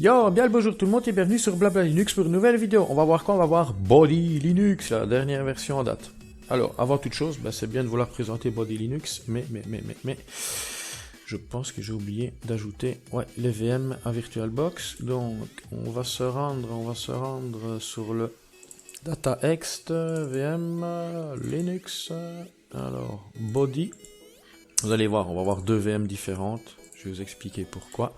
Yo, bien le bonjour tout le monde et bienvenue sur Blabla Linux pour une nouvelle vidéo. On va voir quoi? On va voir Body Linux, la dernière version en date. Alors, avant toute chose, c'est bien de vouloir présenter Body Linux, mais, je pense que j'ai oublié d'ajouter, les VM à VirtualBox. Donc, on va se rendre sur le DataExt VM Linux. Alors, Body. Vous allez voir, on va avoir deux VM différentes. Je vais vous expliquer pourquoi.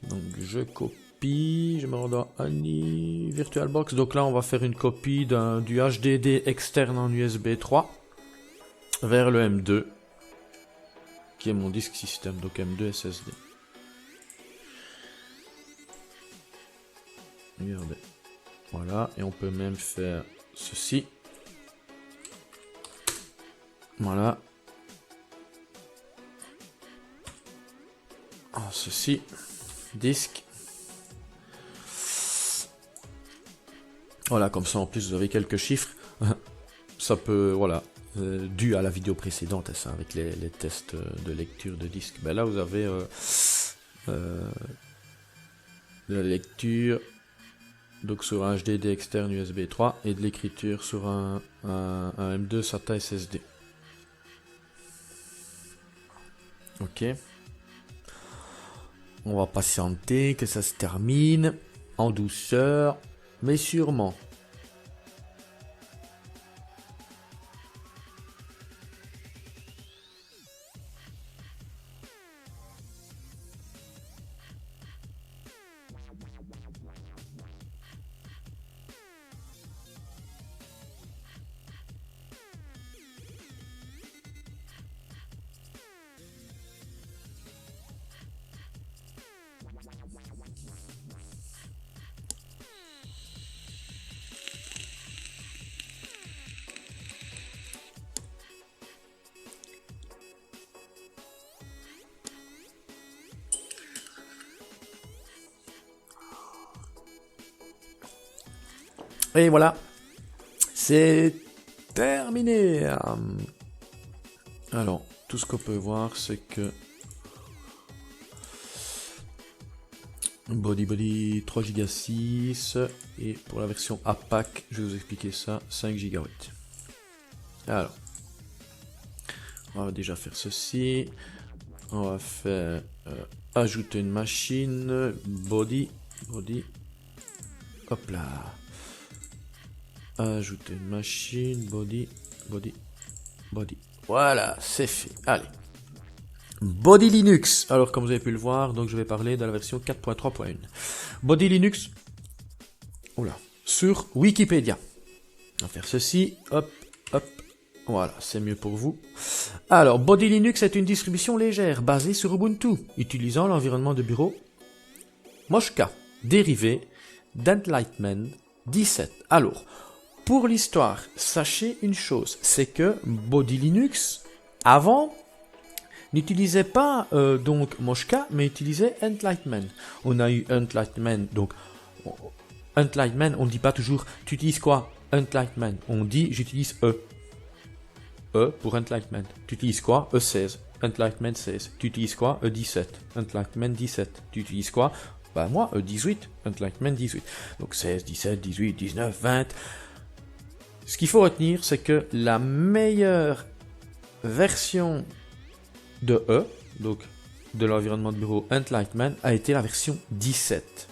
Donc je copie, je me rends dans Ani VirtualBox. Donc là on va faire une copie du HDD externe en USB 3 vers le M2 qui est mon disque système, donc M2 SSD. Regardez, voilà, et on peut même faire ceci. Voilà. Ceci. Disque. Voilà, comme ça en plus vous avez quelques chiffres. Ça peut, voilà, dû à la vidéo précédente, ça, avec les tests de lecture de disque. Là vous avez la lecture donc sur un HDD externe USB 3 et de l'écriture sur un M2 SATA SSD. Ok. On va patienter que ça se termine en douceur, mais sûrement. Et voilà, c'est terminé. Alors, tout ce qu'on peut voir, c'est que Body 3 Go 6 et pour la version APAC, je vais vous expliquer ça, 5 Go. Alors, on va déjà faire ceci. On va faire ajouter une machine, body, hop là. Ajouter une machine, body. Voilà, c'est fait. Allez. Body Linux. Alors, comme vous avez pu le voir, donc je vais parler de la version 4.3.1. Body Linux. Oula. Sur Wikipédia. On va faire ceci. Hop. Voilà, c'est mieux pour vous. Alors, Body Linux est une distribution légère basée sur Ubuntu, utilisant l'environnement de bureau Moshka, dérivé d'Enlightenment 17. Alors, pour l'histoire, sachez une chose, c'est que Body Linux, avant, n'utilisait pas donc Moshka, mais utilisait Enlightenment. On a eu Enlightenment, donc Enlightenment, on ne dit pas toujours tu utilises quoi Enlightenment, on dit j'utilise E. E pour Enlightenment. Tu utilises quoi E16, Enlightenment 16. Tu utilises quoi E17, Enlightenment 17. Tu utilises quoi moi E18, Enlightenment 18. Donc 16, 17, 18, 19, 20. Ce qu'il faut retenir, c'est que la meilleure version de E, donc de l'environnement de bureau Enlightenment, a été la version 17.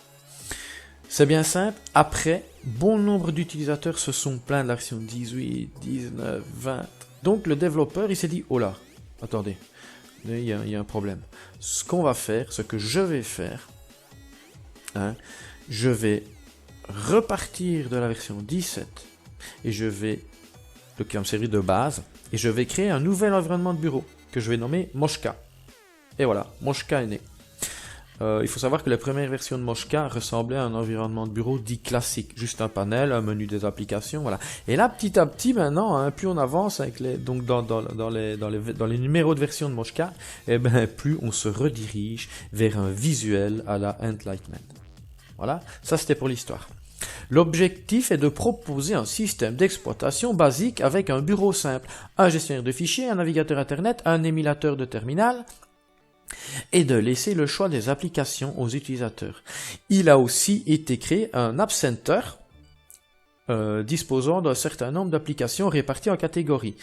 C'est bien simple, après, bon nombre d'utilisateurs se sont plaints de la version 18, 19, 20. Donc le développeur, il s'est dit, oh là, attendez, il y a un problème. Ce qu'on va faire, ce que je vais faire, je vais repartir de la version 17 et je vais, qui va me servir de base, et je vais créer un nouvel environnement de bureau que je vais nommer Moshka. Et voilà, Moshka est né. Il faut savoir que les premières versions de Moshka ressemblaient à un environnement de bureau dit classique, juste un panel, un menu des applications, voilà. Et là, petit à petit, maintenant, plus on avance avec donc dans les numéros de version de Moshka, plus on se redirige vers un visuel à la Enlightenment. Voilà, ça c'était pour l'histoire. L'objectif est de proposer un système d'exploitation basique avec un bureau simple, un gestionnaire de fichiers, un navigateur internet, un émulateur de terminal, et de laisser le choix des applications aux utilisateurs. Il a aussi été créé un App Center disposant d'un certain nombre d'applications réparties en catégories.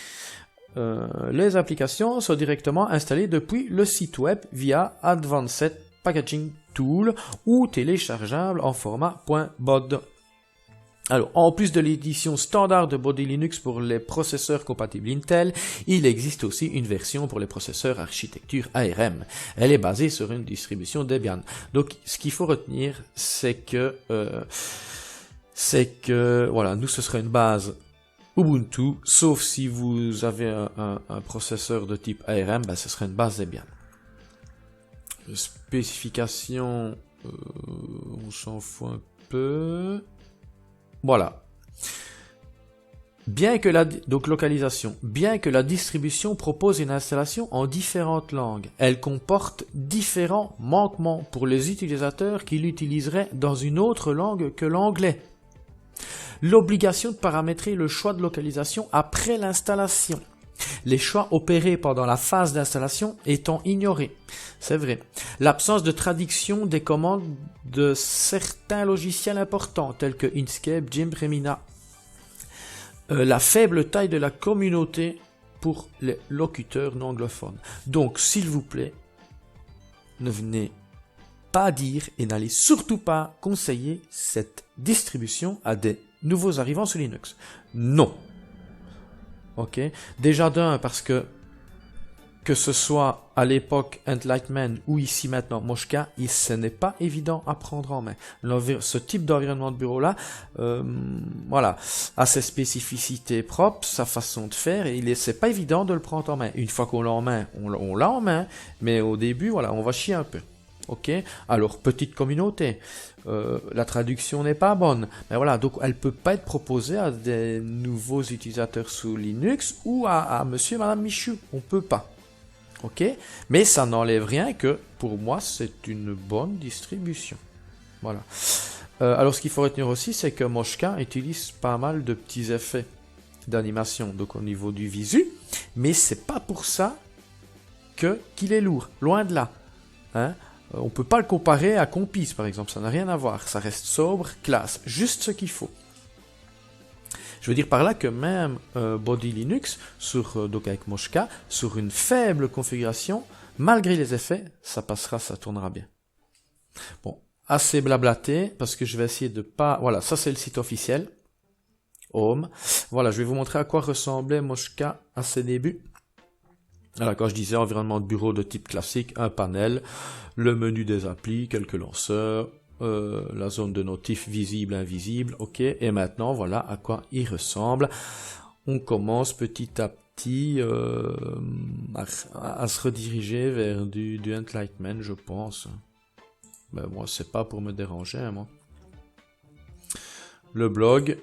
Les applications sont directement installées depuis le site web via Advanced Packaging Tool ou téléchargeables en format .bod. Alors, en plus de l'édition standard de Body Linux pour les processeurs compatibles Intel, il existe aussi une version pour les processeurs architecture ARM. Elle est basée sur une distribution Debian. Donc, ce qu'il faut retenir, c'est que voilà, nous ce serait une base Ubuntu, sauf si vous avez un processeur de type ARM, ben, ce serait une base Debian. Spécification, on s'en fout un peu. Voilà. Donc localisation. Bien que la distribution propose une installation en différentes langues, elle comporte différents manquements pour les utilisateurs qui l'utiliseraient dans une autre langue que l'anglais. L'obligation de paramétrer le choix de localisation après l'installation. Les choix opérés pendant la phase d'installation étant ignorés. C'est vrai. L'absence de traduction des commandes de certains logiciels importants tels que Inkscape, GIMP, Remina. La faible taille de la communauté pour les locuteurs non anglophones. Donc, s'il vous plaît, ne venez pas dire et n'allez surtout pas conseiller cette distribution à des nouveaux arrivants sur Linux. Non. Ok. Déjà d'un, parce que ce soit à l'époque Enlightenment ou ici maintenant Moshka, ce n'est pas évident à prendre en main. Ce type d'environnement de bureau-là, voilà, a ses spécificités propres, sa façon de faire, et c'est pas évident de le prendre en main. Une fois qu'on l'a en main, on l'a en main, mais au début, voilà, on va chier un peu. Ok, alors petite communauté, la traduction n'est pas bonne, mais voilà, donc elle peut pas être proposée à des nouveaux utilisateurs sous Linux ou à monsieur et madame Michu, on peut pas. Ok, mais ça n'enlève rien que pour moi c'est une bonne distribution. Voilà. Alors ce qu'il faut retenir aussi, c'est que Moshka utilise pas mal de petits effets d'animation, donc au niveau du visu, mais c'est pas pour ça qu'il est lourd, loin de là. Hein. On peut pas le comparer à Compis par exemple, ça n'a rien à voir, ça reste sobre, classe, juste ce qu'il faut. Je veux dire par là que même Body Linux, donc avec Moshka, sur une faible configuration, malgré les effets, ça passera, ça tournera bien. Bon, assez blablaté, parce que je vais essayer de pas... Voilà, ça c'est le site officiel. Home. Voilà, je vais vous montrer à quoi ressemblait Moshka à ses débuts. Alors, quand je disais environnement de bureau de type classique, un panel, le menu des applis, quelques lanceurs, la zone de notif visible, invisible, ok, et maintenant voilà à quoi il ressemble. On commence petit à petit à se rediriger vers du Enlightenment, je pense. Mais moi, c'est pas pour me déranger, hein, moi. Le blog,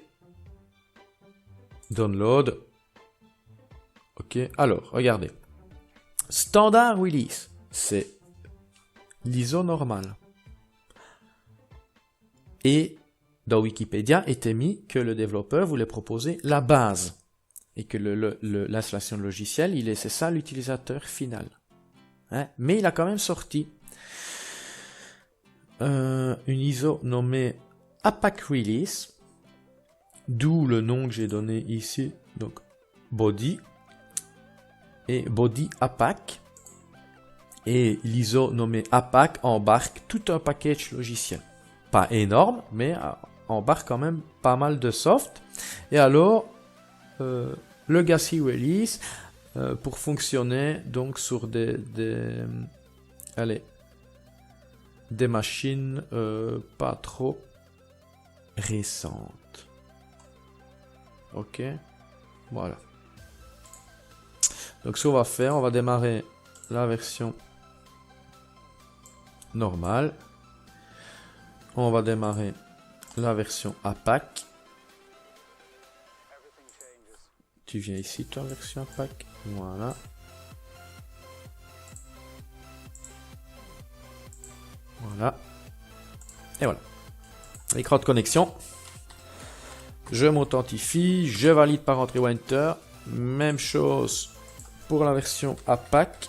download, ok, alors, regardez. Standard release, c'est l'ISO normal. Et dans Wikipédia était mis que le développeur voulait proposer la base et que l'installation de logiciel, c'est ça l'utilisateur final. Hein? Mais il a quand même sorti une ISO nommée APAC Release, d'où le nom que j'ai donné ici, donc Body et Body APAC. Et l'ISO nommée APAC embarque tout un package logiciel. Pas énorme, mais embarque quand même pas mal de soft. Et alors, Legacy Release, pour fonctionner donc sur des machines pas trop récentes. Ok, voilà. Donc ce qu'on va faire, on va démarrer la version normale. On va démarrer la version APAC. Tu viens ici, toi, version APAC. Voilà. Voilà. Et voilà. Écran de connexion. Je m'authentifie. Je valide par entrée ou Enter. Même chose pour la version APAC.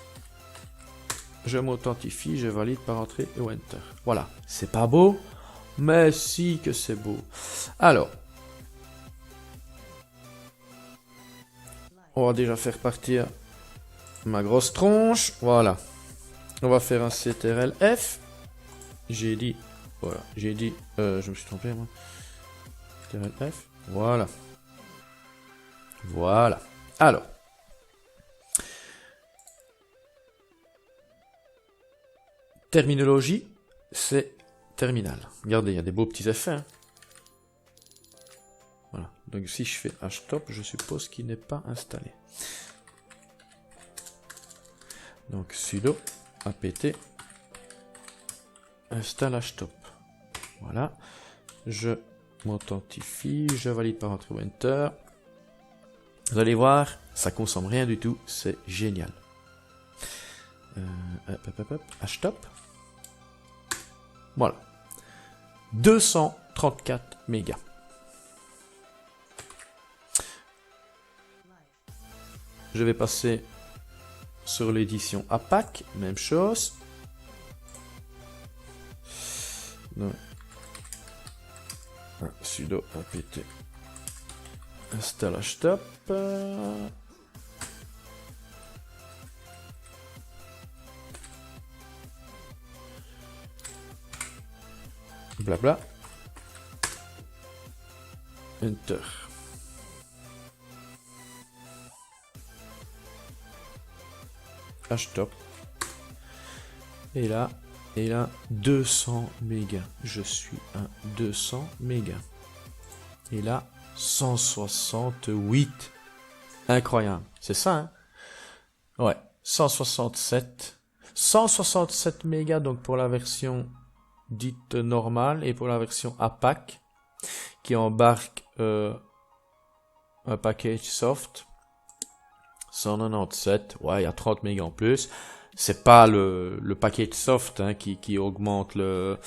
je m'authentifie, je valide par entrée et Enter. Voilà, c'est pas beau, mais si que c'est beau. Alors, on va déjà faire partir ma grosse tronche. Voilà. On va faire un CTRL F. J'ai dit, voilà, j'ai dit, je me suis trompé moi. CTRL F. Voilà. Voilà. Alors. Terminologie, c'est terminal. Regardez, il y a des beaux petits effets. Hein. Voilà. Donc si je fais htop, je suppose qu'il n'est pas installé. Donc sudo apt installe htop. Voilà. Je m'authentifie, je valide par entrée ou enter. Vous allez voir, ça consomme rien du tout, c'est génial. Htop. Voilà. 234 mégas. Je vais passer sur l'édition APAC, même chose. Donc, sudo apt install htop. Blabla. Enter. Htop. Et là, 200 mégas. Je suis un 200 mégas. Et là, 168. Incroyable. C'est ça, hein? Ouais. 167. 167 mégas, donc pour la version dite normale et pour la version APAC qui embarque un package soft. 197. Ouais, il y a 30 mégas en plus. C'est pas le package soft hein, qui augmente la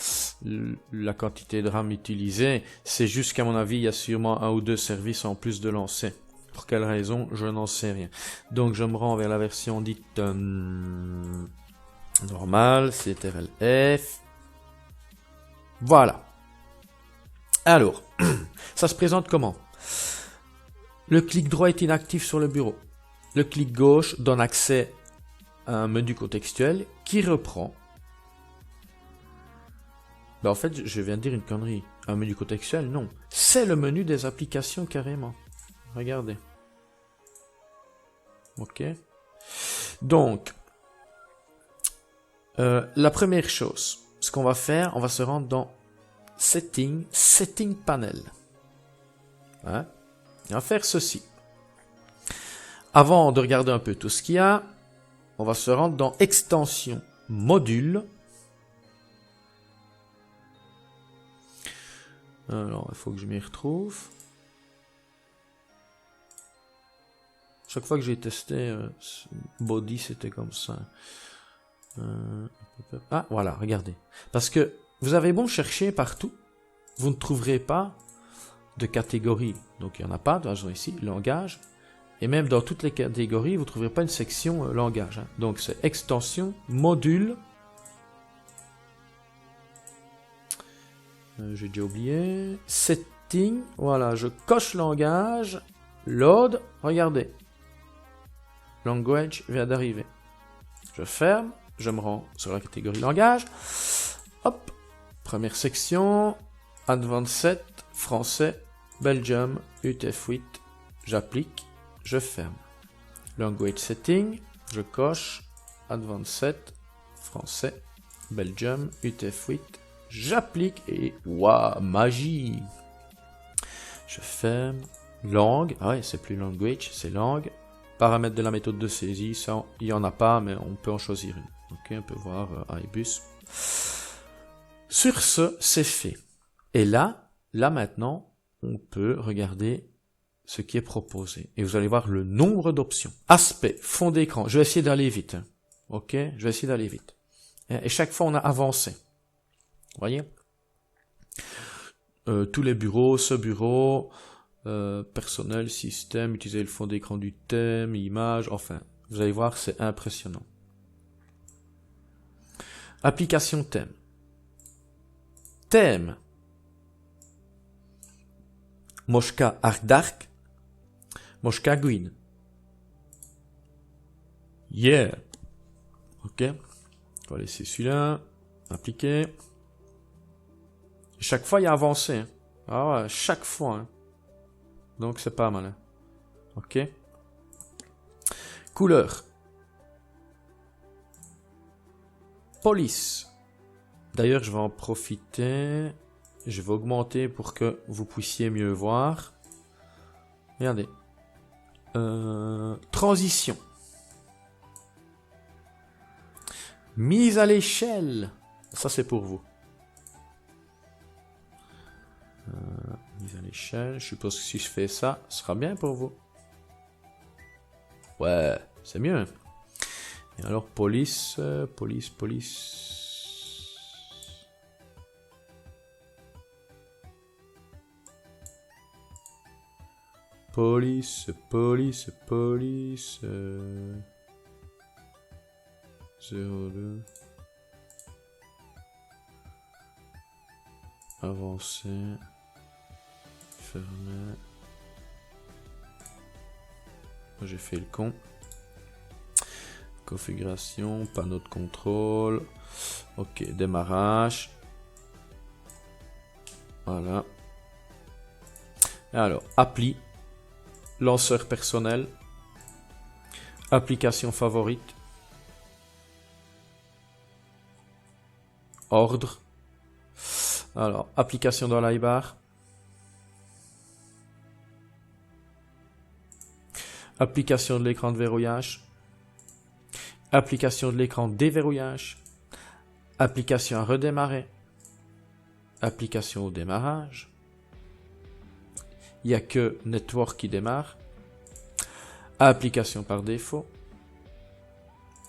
quantité de RAM utilisée. C'est juste qu'à mon avis, il y a sûrement un ou deux services en plus de lancer. Pour quelle raison, je n'en sais rien. Donc, je me rends vers la version dite normale, CTRL F. Voilà. Alors, ça se présente comment? Le clic droit est inactif sur le bureau. Le clic gauche donne accès un menu contextuel qui reprend. Ben en fait, je viens de dire une connerie. Un menu contextuel, non. C'est le menu des applications carrément. Regardez. Ok. Donc, la première chose, ce qu'on va faire, on va se rendre dans Setting Panel. Hein? On va faire ceci. Avant de regarder un peu tout ce qu'il y a, on va se rendre dans Extension Module. Alors, il faut que je m'y retrouve. Chaque fois que j'ai testé Body, c'était comme ça. Ah, voilà, regardez. Parce que vous avez beau chercher partout, vous ne trouverez pas de catégorie. Donc, il n'y en a pas, dans ici, langage. Et même dans toutes les catégories, vous ne trouverez pas une section langage. Hein. Donc, c'est extension, module. J'ai déjà oublié. Setting. Voilà, je coche langage. Load. Regardez. Language vient d'arriver. Je ferme. Je me rends sur la catégorie langage. Hop. Première section. Advanced. Français. Belgium. UTF-8. J'applique. Je ferme. Language setting, je coche Advanced, Français, Belgium, UTF-8, j'applique et waouh, magie. Je ferme. Langue, ah ouais, c'est plus language, c'est langue. Paramètres de la méthode de saisie, ça, il n'y en a pas, mais on peut en choisir une. Ok, on peut voir iBus. Sur ce, c'est fait. Et là maintenant, on peut regarder ce qui est proposé. Et vous allez voir le nombre d'options. Aspect, fond d'écran. Je vais essayer d'aller vite. Hein. Ok, je vais essayer d'aller vite. Et chaque fois, on a avancé. Vous voyez tous les bureaux, ce bureau, personnel, système, utiliser le fond d'écran du thème, image, enfin, vous allez voir, c'est impressionnant. Application thème. Thème. Moshka Arc Dark. Moshka Gwyn. Yeah. Ok. On va laisser celui-là. Appliquer. Chaque fois, il y a avancé. Hein. Ah ouais, chaque fois. Hein. Donc, c'est pas mal. Hein. Ok. Couleur. Police. D'ailleurs, je vais en profiter. Je vais augmenter pour que vous puissiez mieux voir. Regardez. Transition. Mise à l'échelle. Ça, c'est pour vous. Mise à l'échelle. Je suppose que si je fais ça, ce sera bien pour vous. Ouais, c'est mieux. Et alors, police. Police. 02. Avancer. Fermer. J'ai fait le con. Configuration, panneau de contrôle. Ok, démarrage. Voilà. Alors, appli. Lanceur personnel. Application favorite. Ordre. Alors, application dans l'iBar. Application de l'écran de verrouillage. Application de l'écran déverrouillage. Application à redémarrer. Application au démarrage. Il n'y a que Network qui démarre. Application par défaut.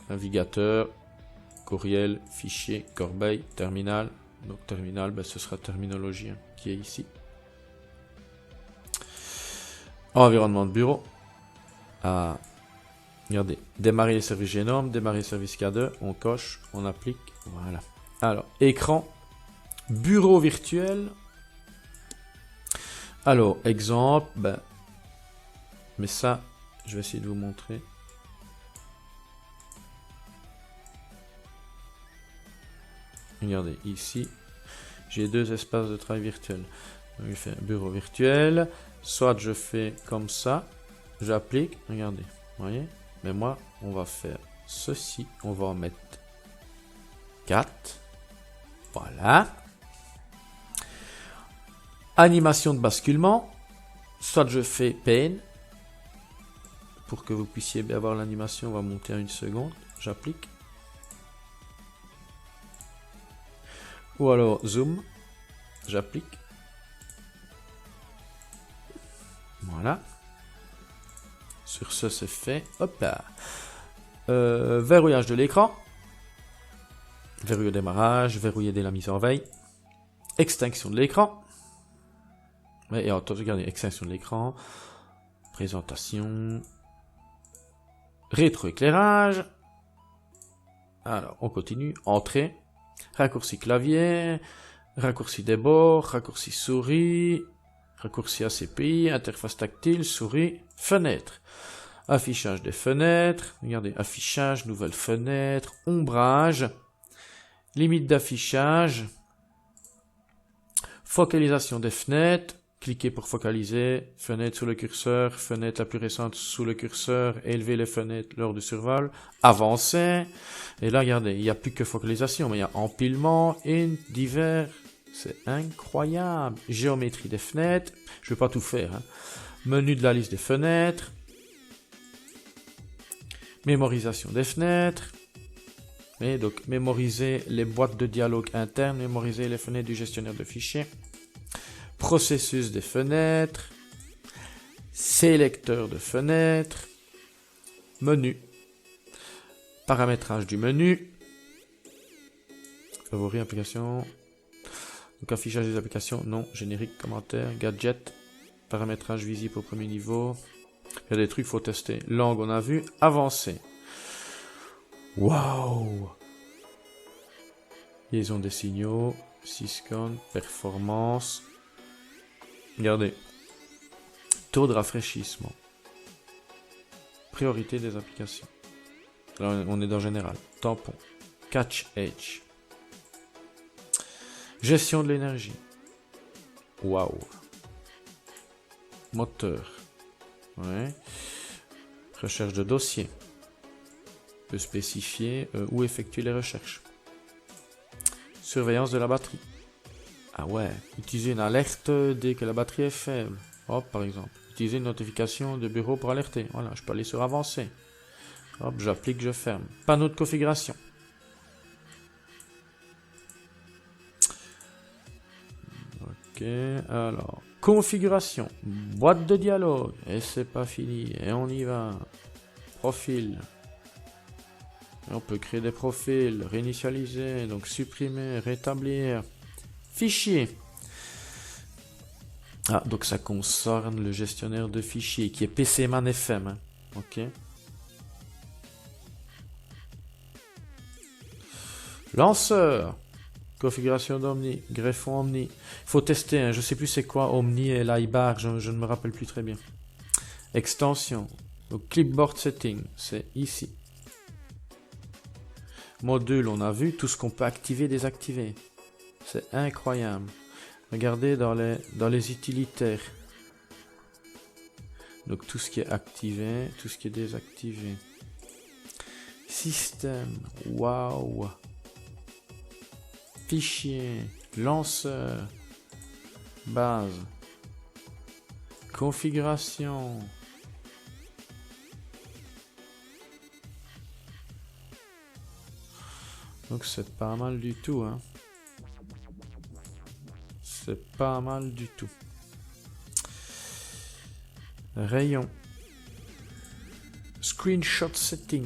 Navigateur. Courriel, fichier, corbeille, terminal. Donc terminal, ben, ce sera terminologie hein, qui est ici. Environnement de bureau. Ah, regardez, démarrer les services Genome, démarrer les services K2, on coche, on applique, voilà. Alors, écran, bureau virtuel. Alors, exemple, ben, mais ça, je vais essayer de vous montrer. Regardez, ici, j'ai deux espaces de travail virtuels. Donc, je fais un bureau virtuel, soit je fais comme ça, j'applique, regardez, vous voyez? Mais moi, on va faire ceci, on va en mettre 4. Voilà. Animation de basculement, soit je fais pane, pour que vous puissiez bien voir l'animation, on va monter à 1 seconde, j'applique. Ou alors zoom, j'applique. Voilà. Sur ce, c'est fait. Hop là. Verrouillage de l'écran. Verrouiller au démarrage, verrouiller dès la mise en veille. Extinction de l'écran. Et regardez, extinction de l'écran. Présentation. Rétroéclairage. Alors, on continue. Entrée. Raccourci clavier, raccourci des bords, raccourci souris, raccourci ACPI, interface tactile, souris, fenêtre. Affichage des fenêtres, regardez, affichage, nouvelle fenêtre, ombrage, limite d'affichage, focalisation des fenêtres, cliquez pour focaliser, fenêtre sur le curseur, fenêtre la plus récente sous le curseur, élever les fenêtres lors du survol, avancer, et là regardez, il n'y a plus que focalisation, mais il y a empilement, divers, c'est incroyable, géométrie des fenêtres, je ne vais pas tout faire, hein. Menu de la liste des fenêtres, mémorisation des fenêtres, et donc mémoriser les boîtes de dialogue internes, mémoriser les fenêtres du gestionnaire de fichiers, processus des fenêtres, sélecteur de fenêtres, menu, paramétrage du menu, favoris, applications, donc affichage des applications, non, générique, commentaire, gadget, paramétrage visible au premier niveau, il y a des trucs qu'il faut tester, langue on a vu, avancer. Waouh! Liaison des signaux, Syscon, performance. Regardez. Taux de rafraîchissement. Priorité des applications. Là, on est dans général. Tampon. Catch edge. Gestion de l'énergie. Waouh. Moteur. Ouais. Recherche de dossier. On peut spécifier où effectuer les recherches. Surveillance de la batterie. Ah ouais. Utiliser une alerte dès que la batterie est faible. Hop, par exemple. Utiliser une notification de bureau pour alerter. Voilà, je peux aller sur avancé. Hop, j'applique, je ferme. Panneau de configuration. Ok, alors. Configuration. Boîte de dialogue. Et c'est pas fini. Et on y va. Profil. Et on peut créer des profils. Réinitialiser. Donc supprimer. Rétablir. Fichier. Ah, donc ça concerne le gestionnaire de fichiers qui est PCman FM. Hein. Ok. Lanceur. Configuration d'Omni. Greffon Omni. Il faut tester. Hein. Je sais plus c'est quoi Omni et l'iBar. Je ne me rappelle plus très bien. Extension. Donc clipboard setting. C'est ici. Module, on a vu tout ce qu'on peut activer, désactiver. C'est incroyable. Regardez dans les utilitaires. Donc tout ce qui est activé, tout ce qui est désactivé. Système, waouh. Fichier, lanceur, base, configuration. Donc c'est pas mal du tout, hein. C'est pas mal du tout. Rayon. Screenshot setting.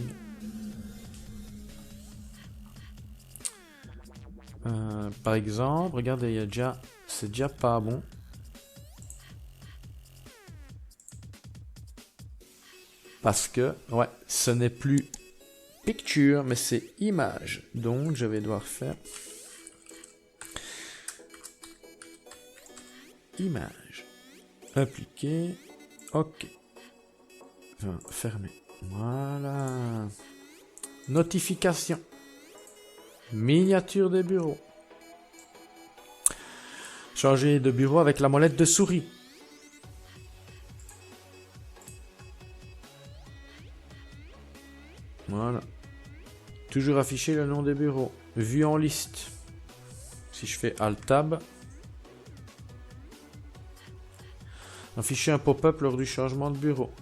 Par exemple, regardez, c'est déjà pas bon. Parce que, ouais, ce n'est plus picture, mais c'est image. Donc, je vais devoir faire image. Appliquer. Ok. Enfin, fermer. Voilà. Notification. Miniature des bureaux. Changer de bureau avec la molette de souris. Voilà. Toujours afficher le nom des bureaux. Vue en liste. Si je fais Alt-Tab. Afficher un pop-up lors du changement de bureau.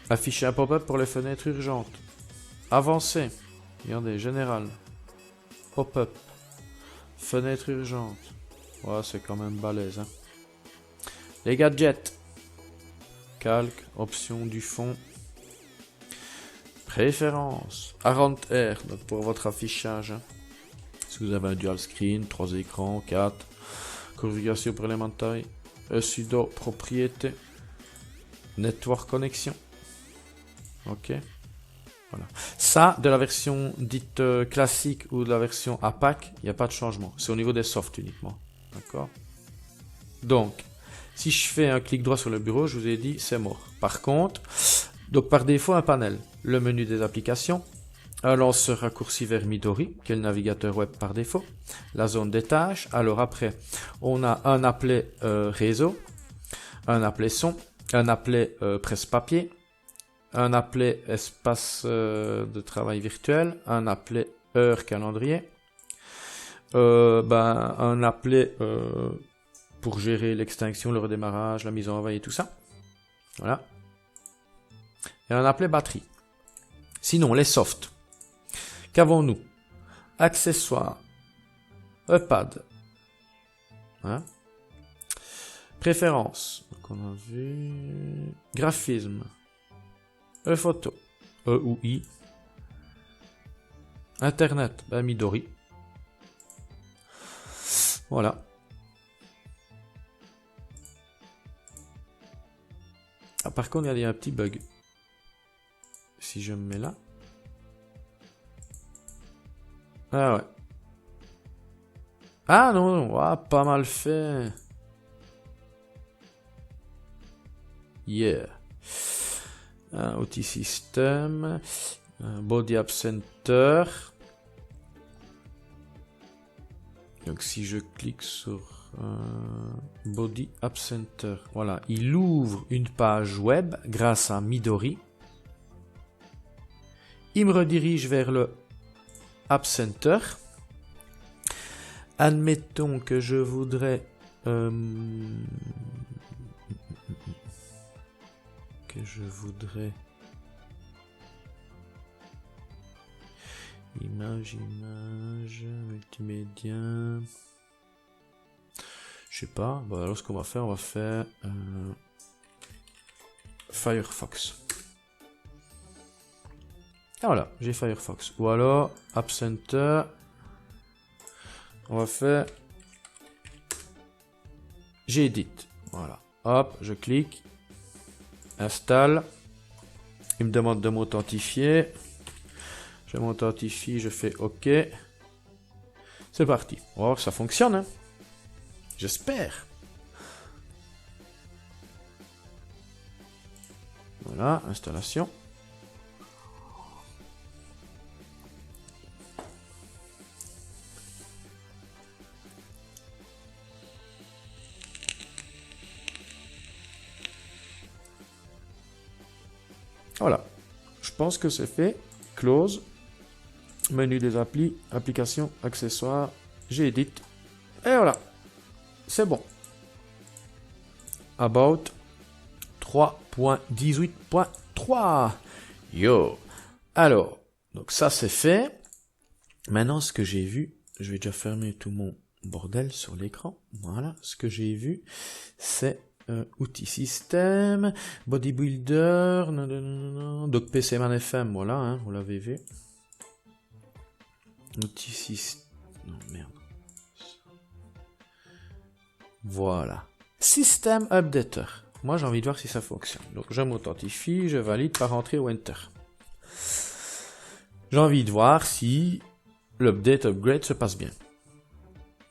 Afficher un pop-up pour les fenêtres urgentes. Avancer. Regardez, général. Pop-up. Fenêtre urgente. Ouais, c'est quand même balèze. Hein. Les gadgets. Calque. Option du fond. Préférences. Arrant Air. Donc pour votre affichage. Hein. Si vous avez un dual screen, 3 écrans, 4. Configuration pour l'élémentaire. Sudo propriété. Network connexion. Ok. Voilà. Ça, de la version dite classique ou de la version APAC, il n'y a pas de changement. C'est au niveau des softs uniquement. D'accord. Donc, si je fais un clic droit sur le bureau, je vous ai dit, c'est mort. Par contre, donc par défaut, un panel. Le menu des applications. Un lanceur raccourci vers Midori, qui est le navigateur web par défaut. La zone des tâches. Alors après, on a un appelé réseau, un appelé son, un appelé presse-papier, un appelé espace de travail virtuel, un appelé heure calendrier, un appelé pour gérer l'extinction, le redémarrage, la mise en veille et tout ça. Voilà. Et un appelé batterie. Sinon, les softs. Qu'avons-nous? Accessoires. iPad. Hein? Préférences. Donc on a vu. Graphisme. Photo. Ou I. Internet. Midori. Voilà. Ah, par contre, il y a un petit bug. si je me mets là. Ah ouais. Ah non, ah, pas mal fait. Yeah. Outil système. Body App Center. Donc si je clique sur Body App Center, voilà, il ouvre une page web grâce à Midori. Il me redirige vers le App Center. Admettons que je voudrais image, multimédia. Je sais pas. Bon, alors ce qu'on va faire, on va faire Firefox. Ah voilà, j'ai Firefox. Ou alors App Center. On va faire J'édit. Voilà. Hop, je clique. Installe. Il me demande de m'authentifier. Je m'authentifie, je fais OK. C'est parti. On va voir que ça fonctionne. Hein. J'espère. Voilà, installation. Voilà. Je pense que c'est fait. Close. Menu des applis, applications, accessoires. J'édite. Et voilà. C'est bon. About 3.18.3. Yo. Alors, donc ça c'est fait. Maintenant, ce que j'ai vu, je vais déjà fermer tout mon bordel sur l'écran. Voilà. Ce que j'ai vu, c'est outils système, bodybuilder, donc PCman FM, voilà, hein, vous l'avez vu. Outils système, non merde. Voilà. System updater. Moi j'ai envie de voir si ça fonctionne. Donc je m'authentifie, je valide par entrée ou enter. J'ai envie de voir si l'update upgrade se passe bien.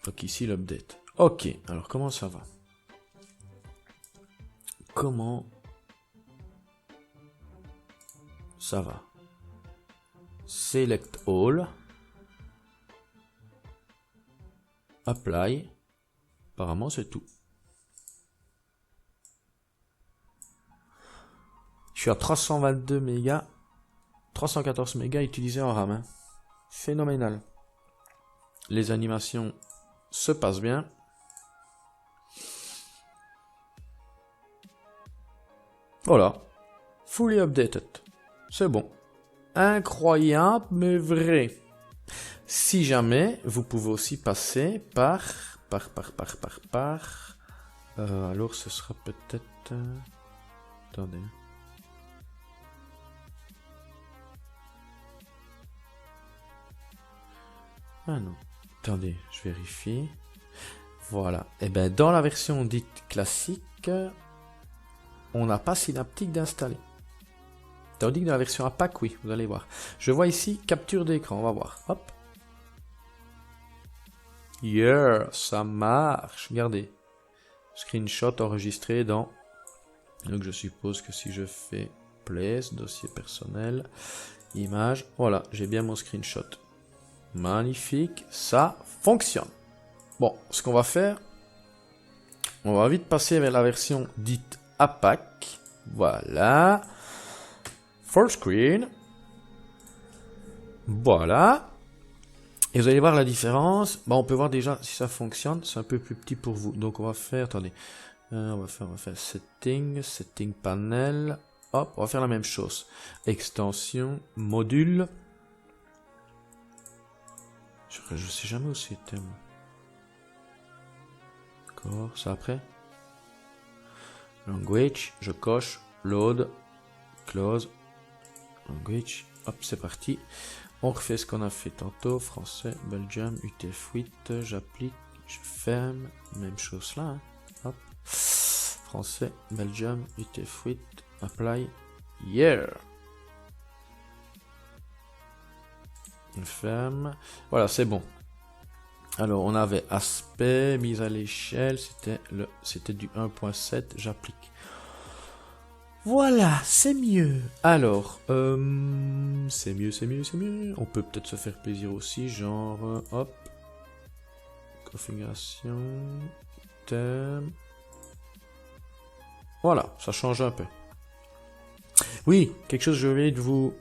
Donc ici l'update. Ok, alors comment ça va? Comment ça va? Select all. Apply. Apparemment c'est tout. Je suis à 322 mégas. 314 mégas utilisés en RAM. Hein. Phénoménal. Les animations se passent bien. Voilà. Fully updated. C'est bon. Incroyable, mais vrai. Si jamais, vous pouvez aussi passer par... alors, ce sera peut-être... Attendez. Ah non. Attendez, je vérifie. Voilà. Et bien, dans la version dite classique, on n'a pas Synaptic d'installer. Tandis que dans la version APAC, oui, vous allez voir. Je vois ici capture d'écran, on va voir. Hop. Yeah, ça marche. Regardez. Screenshot enregistré dans... Donc je suppose que si je fais place, dossier personnel, image, voilà, j'ai bien mon screenshot. Magnifique, ça fonctionne. Bon, ce qu'on va faire, on va vite passer vers la version dite APAC. Voilà. Full screen. Voilà. Et vous allez voir la différence. Bon, on peut voir déjà si ça fonctionne. C'est un peu plus petit pour vous. Donc on va faire, attendez. On va faire setting panel. Hop, on va faire la même chose. Extension, module. Je sais jamais où c'était. D'accord, ça après. Language, je coche, load, close, language, hop, c'est parti. On refait ce qu'on a fait tantôt, français, Belgium, UTF-8, j'applique, je ferme, même chose là, hein. Hop, français, Belgium, UTF-8, apply, yeah. Ferme. Voilà, c'est bon. Alors, on avait aspect, mise à l'échelle, c'était du 1.7, j'applique. Voilà, c'est mieux. Alors, c'est mieux, c'est mieux, c'est mieux. On peut peut-être se faire plaisir aussi, genre, hop, configuration, thème. Voilà, ça change un peu. Oui, quelque chose que j'ai oublié de vous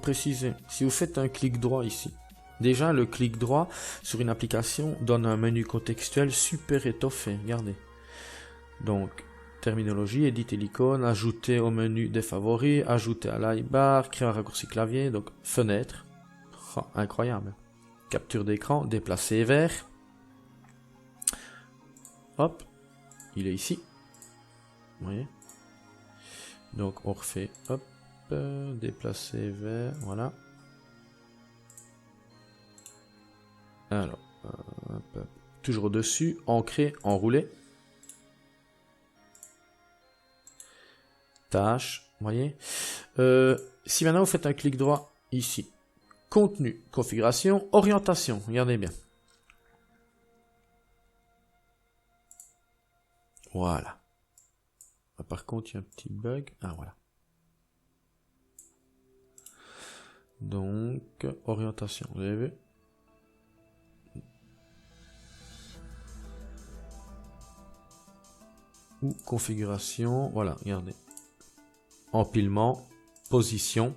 préciser. Si vous faites un clic droit ici, déjà le clic droit sur une application donne un menu contextuel super étoffé. Regardez. Donc, terminologie, éditer l'icône, ajouter au menu des favoris, ajouter à l'iBar, créer un raccourci clavier, donc fenêtre. Oh, incroyable. Capture d'écran, déplacer vers. Hop, il est ici. Vous voyez? Donc on refait, hop, déplacer vers, voilà. Alors, toujours au-dessus, ancrer, enrouler. Tâche, vous voyez. Si maintenant vous faites un clic droit ici, contenu, configuration, orientation, regardez bien. Voilà. Par contre, il y a un petit bug. Ah, voilà. Donc, orientation, vous avez vu? Ou configuration, voilà, regardez. Empilement, position.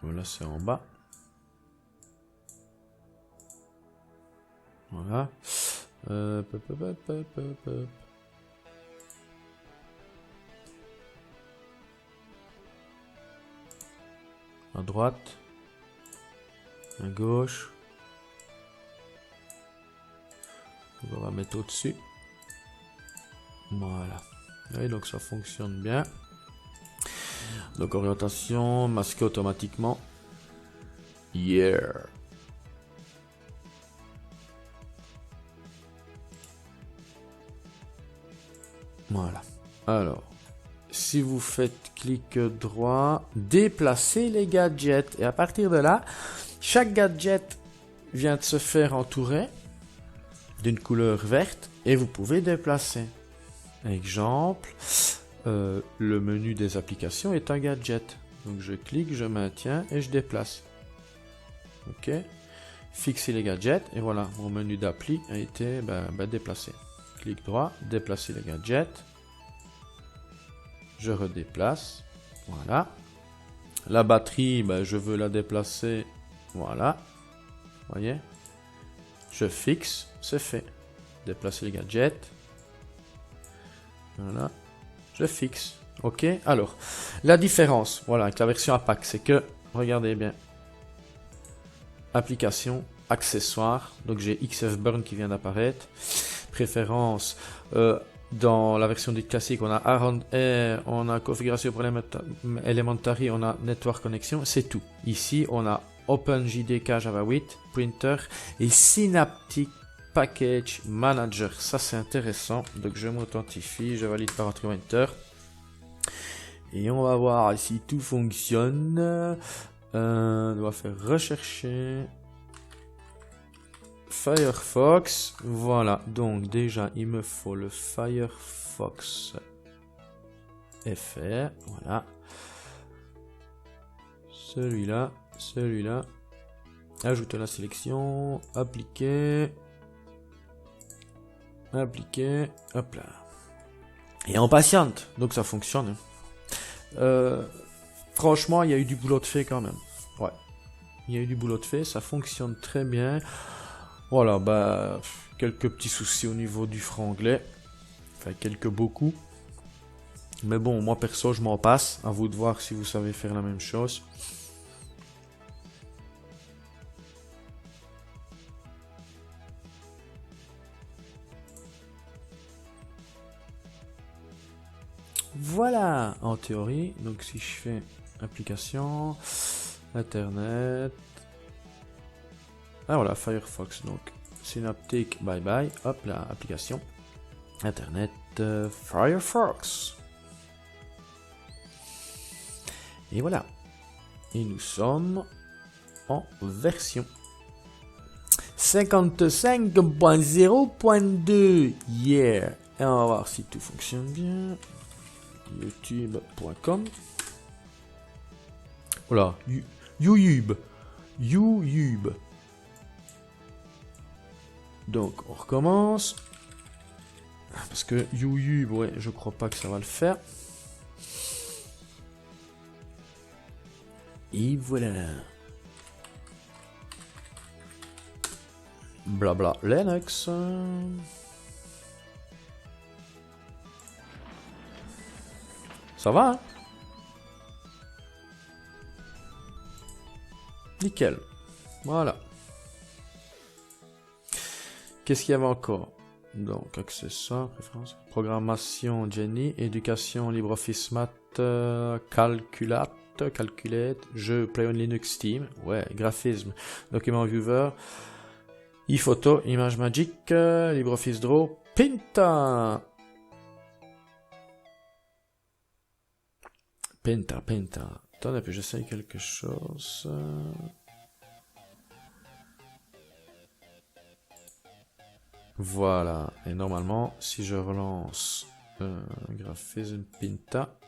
Voilà, c'est en bas. Voilà. À droite. À gauche. On va mettre au-dessus. Voilà. Et donc ça fonctionne bien. Donc orientation, masqué automatiquement. Yeah. Voilà. Alors, si vous faites clic droit, déplacez les gadgets. Et à partir de là, chaque gadget vient de se faire entourer d'une couleur verte et vous pouvez déplacer. Exemple, le menu des applications est un gadget. Donc je clique, je maintiens et je déplace. Ok. Fixer les gadgets et voilà, mon menu d'appli a été déplacé. Clic droit, déplacer les gadgets. Je redéplace. Voilà. La batterie, je veux la déplacer. Voilà. Voyez. Je fixe, c'est fait. Déplacer les gadgets. Voilà. Je fixe. Ok. Alors, la différence, voilà, avec la version APAC, c'est que, regardez bien. Application, accessoires. Donc j'ai XF Burn qui vient d'apparaître. Préférence. Dans la version dite classique, on a Around Air, on a configuration pour Elementary, on a Network Connection, c'est tout. Ici, on a OpenJDK Java 8, Printer et Synaptic Package Manager. Ça, c'est intéressant. Donc, je m'authentifie, je valide par entrée Enter. Et on va voir si tout fonctionne. On va faire rechercher. Firefox, voilà, donc déjà il me faut le Firefox FR, voilà, celui-là, ajouter la sélection, appliquer, hop là, et on patiente, donc ça fonctionne. Franchement, il y a eu du boulot de fait quand même, ouais, il y a eu du boulot de fait, ça fonctionne très bien. Voilà, quelques petits soucis au niveau du franglais. Enfin, beaucoup. Mais bon, moi perso, je m'en passe. À vous de voir si vous savez faire la même chose. Voilà, en théorie. Donc si je fais application, Internet, Ah voilà, Firefox, donc Synaptic, bye bye, hop là, application, Internet, Firefox. Et voilà. Et nous sommes en version 55.0.2. Yeah. Et on va voir si tout fonctionne bien. YouTube.com. Voilà. YouTube. YouTube. Donc, on recommence. Parce que YouTube, ouais, je crois pas que ça va le faire. Et voilà. Blabla Linux. Ça va, hein? Nickel. Voilà. Qu'est-ce qu'il y avait encore? Donc, accessoires, préférences, programmation Jenny, éducation LibreOffice Math, Calculate, jeu Play on Linux Steam, ouais, graphisme, document viewer, e-photo, image magic, LibreOffice Draw, Pinta. Attendez, puis j'essaye quelque chose. Voilà, et normalement, si je relance graphisme Pinta,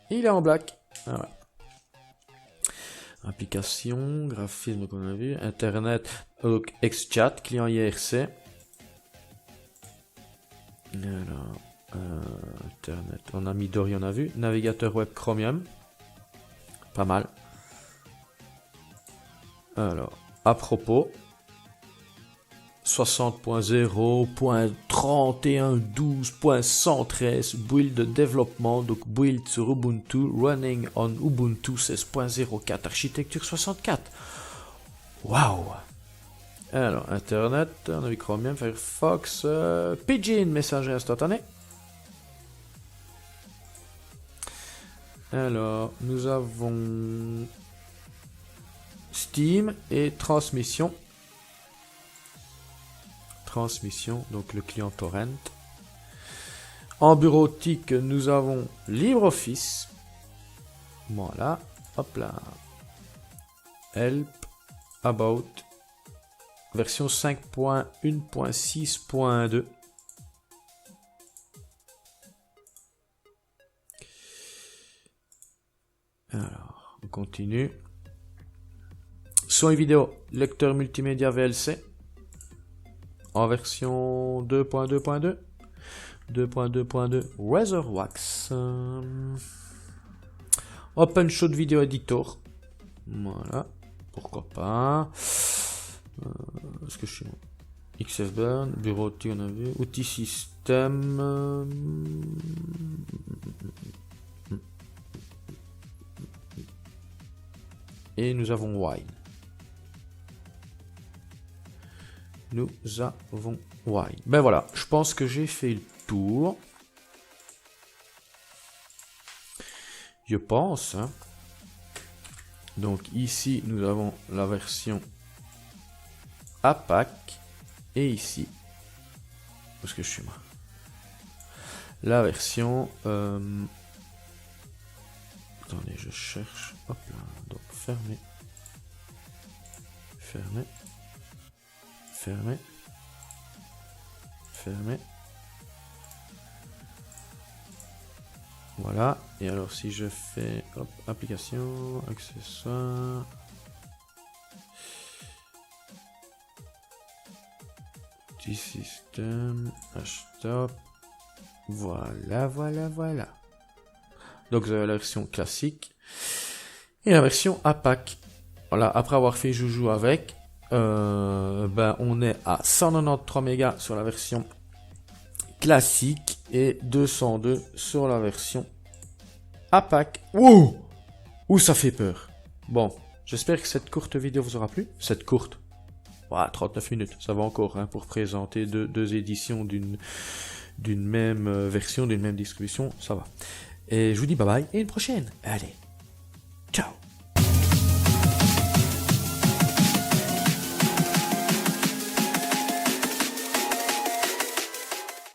il est en black. Ah ouais. Application, graphisme qu'on a vu, Internet, XChat, client IRC. Alors, Internet, on a Midori, on a vu, navigateur web Chromium, pas mal. Alors, à propos, 60.0.31.12.113 build de développement, donc build sur Ubuntu, running on Ubuntu 16.04, architecture 64. Waouh! Alors, Internet, on a vu Chromium, Firefox, Pidgin, messagerie instantanée. Alors, nous avons Steam et transmission. Donc le client torrent. En bureautique, nous avons LibreOffice. Voilà, hop là. Help, About, version 5.1.6.2. Alors, on continue. Son et vidéo, lecteur multimédia VLC. En version 2.2.2. 2.2.2 Razorwax. OpenShot Video Editor. Voilà. Pourquoi pas. Est-ce que je suis XFburn, bureautique, on a vu. Outils système. Et nous avons Wine. Ben voilà, je pense que j'ai fait le tour. Je pense. Hein. Donc ici, nous avons la version APAC. Et ici, où est-ce que je suis moi? La version... Attendez, je cherche. Hop là. Donc fermé. Fermé. Fermé. Fermé. Voilà. Et alors si je fais hop, application, accessoires. Petit système. Htop. Voilà, voilà, voilà. Donc vous avez la version classique. Et la version APAC. Voilà, après avoir fait joujou avec. On est à 193 mégas sur la version classique et 202 sur la version APAC. Ouh, ça fait peur. Bon, j'espère que cette courte vidéo vous aura plu. Cette courte, 39 minutes, ça va encore hein, pour présenter deux éditions d'une même version, d'une même distribution, ça va. Et je vous dis bye bye et une prochaine. Allez, ciao.